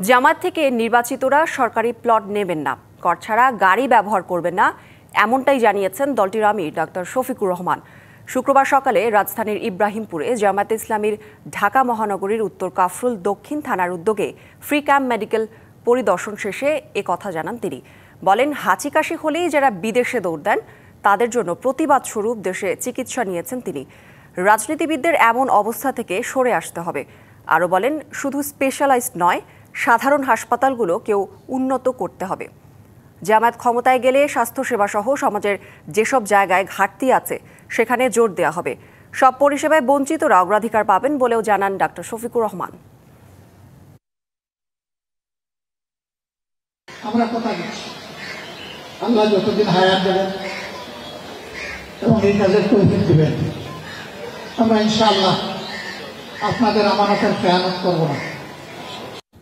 জামাত থেকে নির্বাচিতরা সরকারি প্লট নেবেন না, কর ছাড়া গাড়ি ব্যবহার করবেন না, এমনটাই জানিয়েছেন দলটির আমির ডক্টর শফিকুর রহমান। শুক্রবার সকালে রাজধানীর ইব্রাহিমপুরে জামায়াতে ইসলামীর ঢাকা মহানগরীর উত্তর কাফরুল দক্ষিণ থানার উদ্যোগে ফ্রি ক্যাম্প মেডিকেল পরিদর্শন শেষে কথা জানান তিনি। বলেন, হাঁচি কাশি হলেই যারা বিদেশে দৌড় দেন তাদের জন্য প্রতিবাদ স্বরূপ দেশে চিকিৎসা নিয়েছেন তিনি। রাজনীতিবিদদের এমন অবস্থা থেকে সরে আসতে হবে। আরও বলেন, শুধু স্পেশালাইজড নয়, সাধারণ হাসপাতালগুলো কেউ উন্নত করতে হবে। জামায়াত ক্ষমতায় গেলে স্বাস্থ্যসেবা সহ সমাজের যেসব জায়গায় ঘাটতি আছে সেখানে জোর দেওয়া হবে। সব পরিষেবায় বঞ্চিতরা অগ্রাধিকার পাবেন বলেও জানান ডক্টর শফিকুর রহমান। আমরা কথা দিচ্ছি, আল্লাহ যতদিন হায়াত দেবেন এবং এই কাজের তৌফিক দিবেন, আমরা ইনশাআল্লাহ আপনাদের আমানতের খেয়ানত করব না।